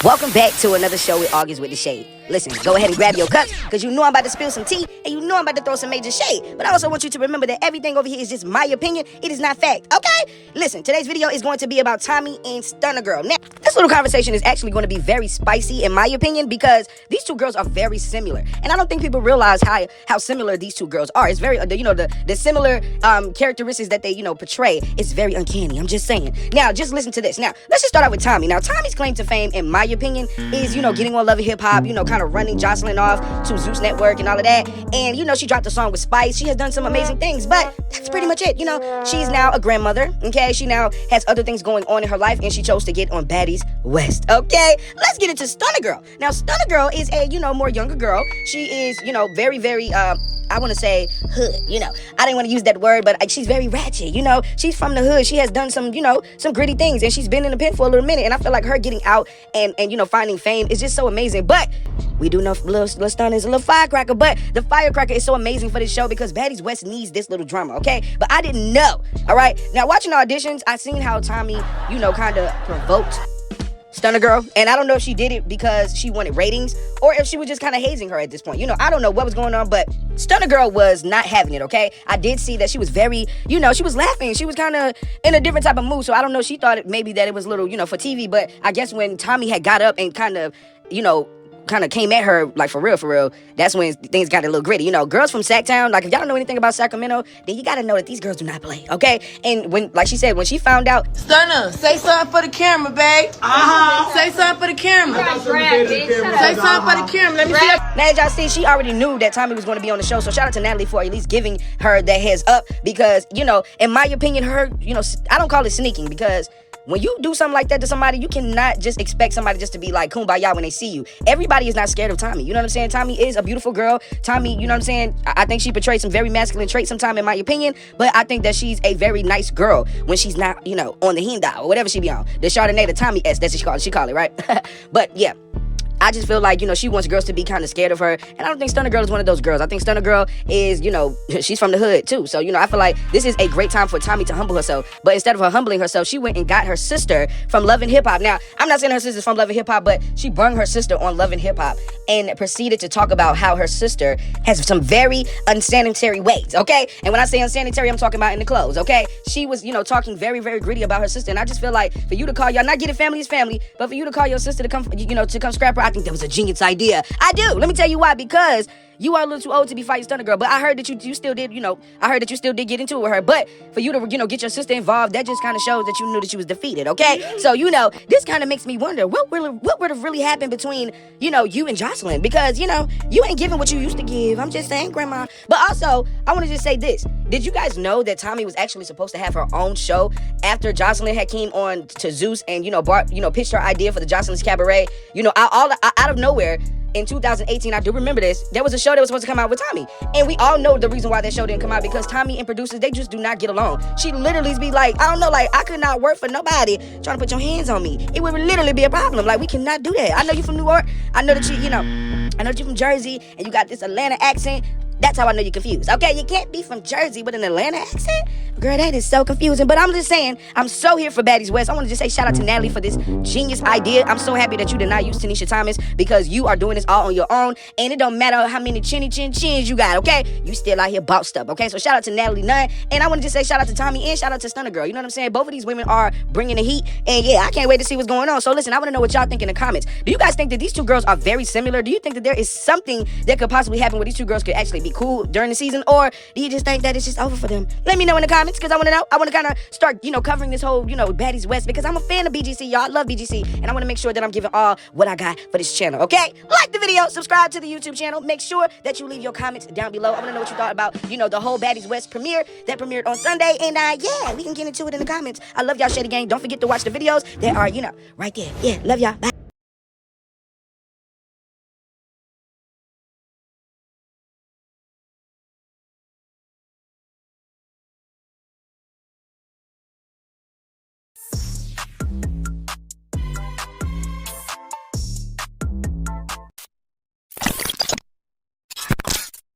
Welcome back to another show with August with the Shade. Listen, go ahead and grab your cups, because you know I'm about to spill some tea, and you know I'm about to throw some major shade. But I also want you to remember that everything over here is just my opinion. It is not fact, okay? Listen, today's video is going to be about Tommiee and Stunna Girl. Now, this little conversation is actually going to be very spicy, in my opinion, because these two girls are very similar. And I don't think people realize how similar these two girls are. It's very, the similar characteristics that they, portray. It's very uncanny. I'm just saying. Now, just listen to this. Now, let's just start out with Tommiee. Now, Tommie's claim to fame, in my opinion, is, getting on Love and Hip Hop, kind of running Jocelyn off to Zeus Network and all of that. And, she dropped a song with Spice. She has done some amazing things, but that's pretty much it. She's now a grandmother, okay? She now has other things going on in her life, and she chose to get on Baddies West, okay? Let's get into Stunna Girl. Now, Stunna Girl is a, more younger girl. She is, very, very, I want to say hood, I didn't want to use that word, but she's very ratchet, she's from the hood. She has done some, some gritty things, and she's been in the pen for a little minute, and I feel like her getting out and finding fame is just so amazing. But we do know Lil Stunna is a little firecracker, but the firecracker is so amazing for this show because Baddies West needs this little drama, okay? But I didn't know, all right? Now, watching the auditions, I seen how Tommiee, kind of provoked Stunna Girl, and I don't know if she did it because she wanted ratings or if she was just kind of hazing her at this point. I don't know what was going on, but Stunna Girl was not having it, okay? I did see that she was very, she was laughing. She was kind of in a different type of mood, so I don't know. She thought maybe that it was a little, for TV, but I guess when Tommiee had got up and kind of came at her, like, for real, that's when things got a little gritty. Girls from Sacktown, like, if y'all don't know anything about Sacramento, then you gotta know that these girls do not play, okay? And when, like she said, when she found out... Stunna, say something for the camera, babe. Say something for the camera. Say something for the camera. Let me see. Now, as y'all see, she already knew that Tommiee was going to be on the show, so shout out to Natalie for at least giving her that heads up, because, in my opinion, her, I don't call it sneaking, because when you do something like that to somebody, you cannot just expect somebody just to be like kumbaya when they see you. Everybody is not scared of Tommiee. You know what I'm saying? Tommiee is a beautiful girl. Tommiee, you know what I'm saying? I think she portrays some very masculine traits sometimes, in my opinion, but I think that she's a very nice girl when she's not, on the Hinda or whatever she be on. The Chardonnay, the Tommiee S, that's what she call it, right? But yeah. I just feel like, she wants girls to be kind of scared of her. And I don't think Stunna Girl is one of those girls. I think Stunna Girl is, she's from the hood too. So, I feel like this is a great time for Tommiee to humble herself. But instead of her humbling herself, she went and got her sister from Love and Hip Hop. Now, I'm not saying her sister's from Love and Hip Hop, but she brung her sister on Love and Hip Hop and proceeded to talk about how her sister has some very unsanitary ways, okay? And when I say unsanitary, I'm talking about in the clothes, okay? She was, talking very, very gritty about her sister. And I just feel like for you to call y'all, not getting family is family, but for you to call your sister to come, to come scrap her, I think that was a genius idea. I do. Let me tell you why. Because you are a little too old to be fighting Stunna Girl. But I heard that you still did, I heard that you still did get into it with her. But for you to, get your sister involved, that just kind of shows that you knew that she was defeated, okay? So, this kind of makes me wonder, what would have really happened between, you and Jocelyn? Because, you ain't giving what you used to give. I'm just saying, Grandma. But also, I want to just say this. Did you guys know that Tommiee was actually supposed to have her own show after Jocelyn had came on to Zeus and, pitched her idea for the Jocelyn's Cabaret? Out of nowhere, in 2018, I do remember this, there was a show that was supposed to come out with Tommiee. And we all know the reason why that show didn't come out, because Tommiee and producers, they just do not get along. She literally be like, I don't know, like, I could not work for nobody trying to put your hands on me. It would literally be a problem. Like, we cannot do that. I know you from New York. I know that I know that you from Jersey, and you got this Atlanta accent. That's how I know you're confused, okay? You can't be from Jersey with an Atlanta accent. Girl, that is so confusing. But I'm just saying, I'm so here for Baddies West. I want to just say shout out to Natalie for this genius idea. I'm so happy that you did not use Tanisha Thomas, because you are doing this all on your own. And it don't matter how many chins you got, okay? You still out here bossed up, okay? So shout out to Natalie Nunn. And I want to just say shout out to Tommiee and shout out to Stunna Girl. You know what I'm saying? Both of these women are bringing the heat. And yeah, I can't wait to see what's going on. So listen, I want to know what y'all think in the comments. Do you guys think that these two girls are very similar? Do you think that there is something that could possibly happen where these two girls could actually be cool during the season? Or do you just think that it's just over for them? Let me know in the comments, because I want to know. I want to kind of start, covering this whole, Baddies West, because I'm a fan of BGC, y'all. I love BGC, and I want to make sure that I'm giving all what I got for this channel, okay? Like the video, subscribe to the YouTube channel. Make sure that you leave your comments down below. I want to know what you thought about, the whole Baddies West premiere that premiered on Sunday, and yeah, we can get into it in the comments. I love y'all, Shady Gang. Don't forget to watch the videos that are, right there. Yeah, love y'all. Bye.